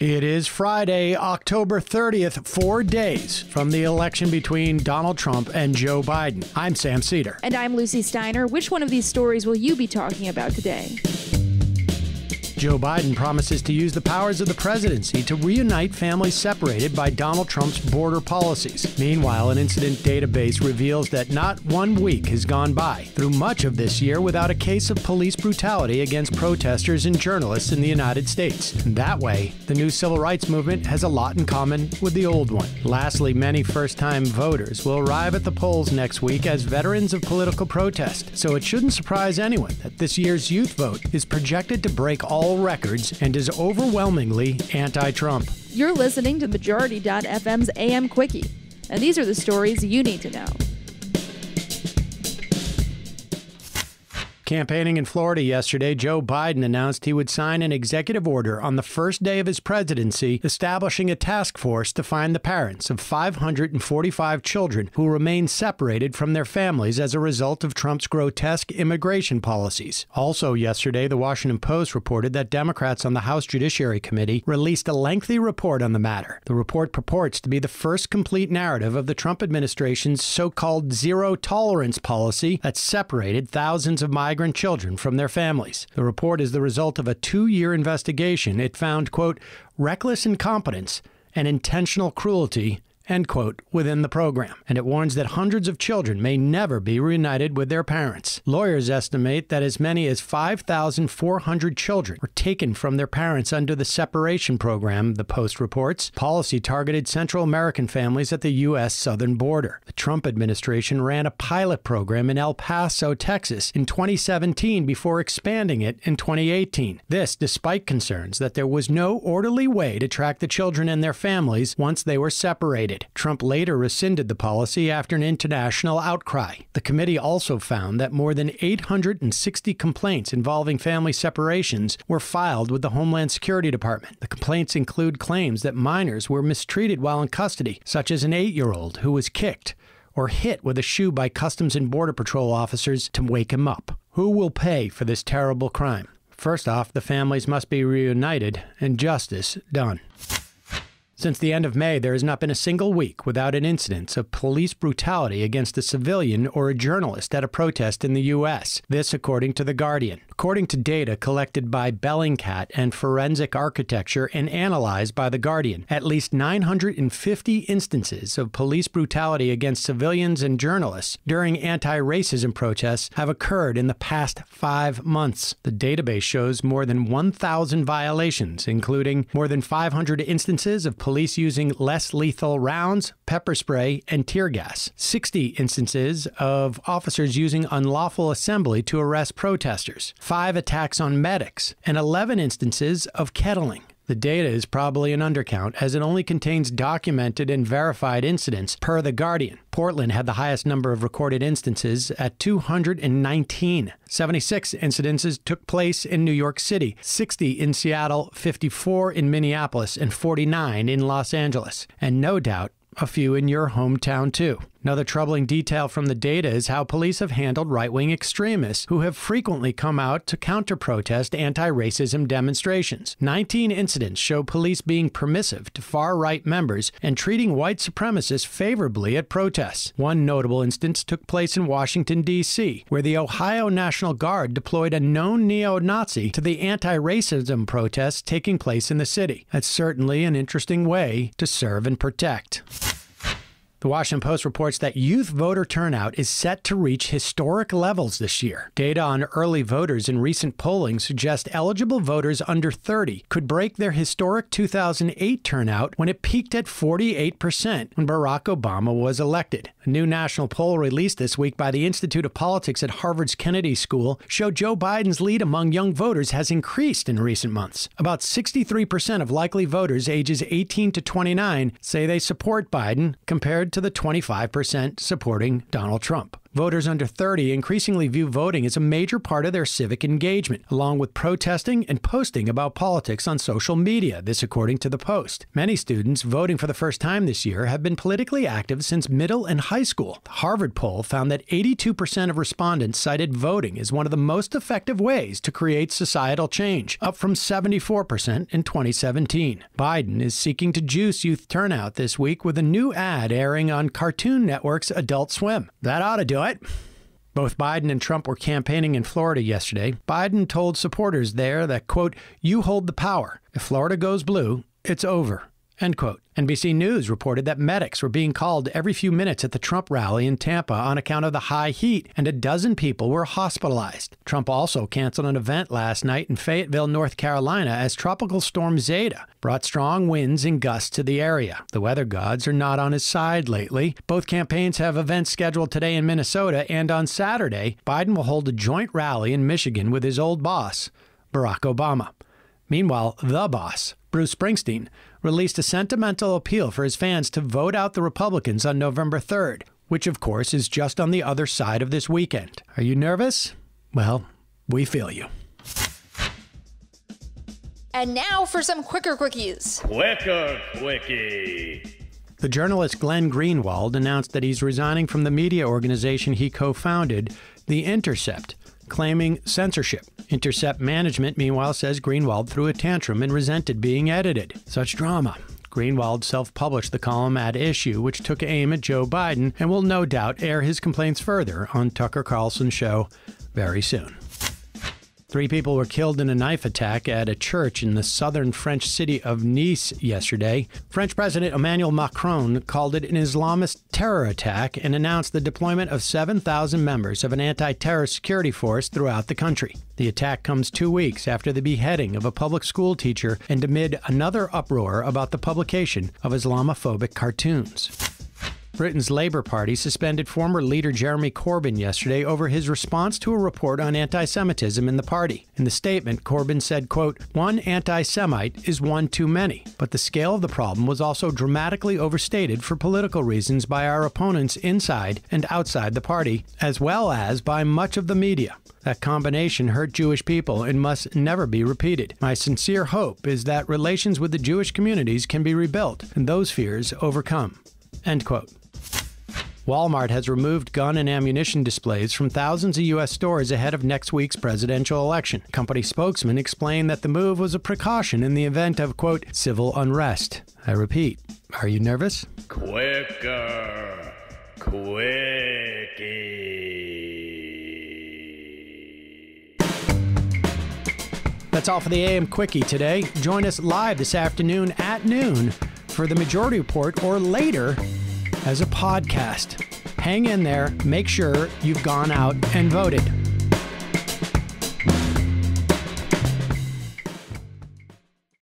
It is Friday, October 30th, 4 days from the election between Donald Trump and Joe Biden. I'm Sam Cedar. And I'm Lucy Steiner. Which one of these stories will you be talking about today? Joe Biden promises to use the powers of the presidency to reunite families separated by Donald Trump's border policies. Meanwhile, an incident database reveals that not 1 week has gone by through much of this year without a case of police brutality against protesters and journalists in the United States. And that way, the new civil rights movement has a lot in common with the old one. Lastly, many first-time voters will arrive at the polls next week as veterans of political protest. So it shouldn't surprise anyone that this year's youth vote is projected to break all records and is overwhelmingly anti-Trump. You're listening to Majority.fm's AM Quickie, and these are the stories you need to know. Campaigning in Florida yesterday, Joe Biden announced he would sign an executive order on the first day of his presidency establishing a task force to find the parents of 545 children who remain separated from their families as a result of Trump's grotesque immigration policies. Also yesterday, the Washington Post reported that Democrats on the House Judiciary Committee released a lengthy report on the matter. The report purports to be the first complete narrative of the Trump administration's so-called zero-tolerance policy that separated thousands of migrant children from their families. The report is the result of a 2-year investigation. It found, quote, reckless incompetence and intentional cruelty, end quote, within the program. And it warns that hundreds of children may never be reunited with their parents. Lawyers estimate that as many as 5,400 children were taken from their parents under the separation program, the Post reports. Policy targeted Central American families at the U.S. southern border. The Trump administration ran a pilot program in El Paso, Texas in 2017 before expanding it in 2018. This despite concerns that there was no orderly way to track the children and their families once they were separated. Trump later rescinded the policy after an international outcry. The committee also found that more than 860 complaints involving family separations were filed with the Homeland Security Department. The complaints include claims that minors were mistreated while in custody, such as an 8-year-old who was kicked or hit with a shoe by Customs and Border Patrol officers to wake him up. Who will pay for this terrible crime? First off, the families must be reunited and justice done. Since the end of May, there has not been a single week without an incident of police brutality against a civilian or a journalist at a protest in the U.S. This, according to The Guardian. According to data collected by Bellingcat and Forensic Architecture and analyzed by The Guardian, at least 950 instances of police brutality against civilians and journalists during anti-racism protests have occurred in the past 5 months. The database shows more than 1,000 violations, including more than 500 instances of police using less lethal rounds, pepper spray, and tear gas, 60 instances of officers using unlawful assembly to arrest protesters, 5 attacks on medics, and 11 instances of kettling. The data is probably an undercount, as it only contains documented and verified incidents per The Guardian. Portland had the highest number of recorded instances at 219. 76 incidences took place in New York City, 60 in Seattle, 54 in Minneapolis, and 49 in Los Angeles. And no doubt, a few in your hometown too. Another troubling detail from the data is how police have handled right-wing extremists who have frequently come out to counter-protest anti-racism demonstrations. 19 incidents show police being permissive to far-right members and treating white supremacists favorably at protests. One notable instance took place in Washington, D.C., where the Ohio National Guard deployed a known neo-Nazi to the anti-racism protests taking place in the city. That's certainly an interesting way to serve and protect. The Washington Post reports that youth voter turnout is set to reach historic levels this year. Data on early voters in recent polling suggest eligible voters under 30 could break their historic 2008 turnout when it peaked at 48% when Barack Obama was elected. A new national poll released this week by the Institute of Politics at Harvard's Kennedy School showed Joe Biden's lead among young voters has increased in recent months. About 63% of likely voters ages 18 to 29 say they support Biden, compared to the 25% supporting Donald Trump. Voters under 30 increasingly view voting as a major part of their civic engagement, along with protesting and posting about politics on social media, this according to the Post. Many students voting for the first time this year have been politically active since middle and high school. The Harvard poll found that 82% of respondents cited voting as one of the most effective ways to create societal change, up from 74% in 2017. Biden is seeking to juice youth turnout this week with a new ad airing on Cartoon Network's Adult Swim. That ought to do it. Both Biden and Trump were campaigning in Florida yesterday. Biden told supporters there that, quote, "You hold the power. If Florida goes blue, it's over," end quote. NBC News reported that medics were being called every few minutes at the Trump rally in Tampa on account of the high heat, and a dozen people were hospitalized. Trump also canceled an event last night in Fayetteville, North Carolina, as Tropical Storm Zeta brought strong winds and gusts to the area. The weather gods are not on his side lately. Both campaigns have events scheduled today in Minnesota, and on Saturday, Biden will hold a joint rally in Michigan with his old boss, Barack Obama. Meanwhile, the boss, Bruce Springsteen, released a sentimental appeal for his fans to vote out the Republicans on November 3rd, which of course is just on the other side of this weekend. Are you nervous? Well, we feel you. And now for some quicker quickies. Quicker Quickie. The journalist Glenn Greenwald announced that he's resigning from the media organization he co-founded, The Intercept, claiming censorship. Intercept management, meanwhile, says Greenwald threw a tantrum and resented being edited. Such drama. Greenwald self-published the column at issue, which took aim at Joe Biden, and will no doubt air his complaints further on Tucker Carlson's show very soon. 3 people were killed in a knife attack at a church in the southern French city of Nice yesterday. French President Emmanuel Macron called it an Islamist terror attack and announced the deployment of 7,000 members of an anti-terror security force throughout the country. The attack comes 2 weeks after the beheading of a public school teacher and amid another uproar about the publication of Islamophobic cartoons. Britain's Labour Party suspended former leader Jeremy Corbyn yesterday over his response to a report on anti-Semitism in the party. In the statement, Corbyn said, quote, "One anti-Semite is one too many, but the scale of the problem was also dramatically overstated for political reasons by our opponents inside and outside the party, as well as by much of the media. That combination hurt Jewish people and must never be repeated. My sincere hope is that relations with the Jewish communities can be rebuilt and those fears overcome." End quote. Walmart has removed gun and ammunition displays from thousands of U.S. stores ahead of next week's presidential election. Company spokesman explained that the move was a precaution in the event of, quote, "civil unrest." I repeat, are you nervous? Quicker Quickie. That's all for the AM Quickie today. Join us live this afternoon at noon for the Majority Report or later as a podcast. Hang in there. Make sure you've gone out and voted.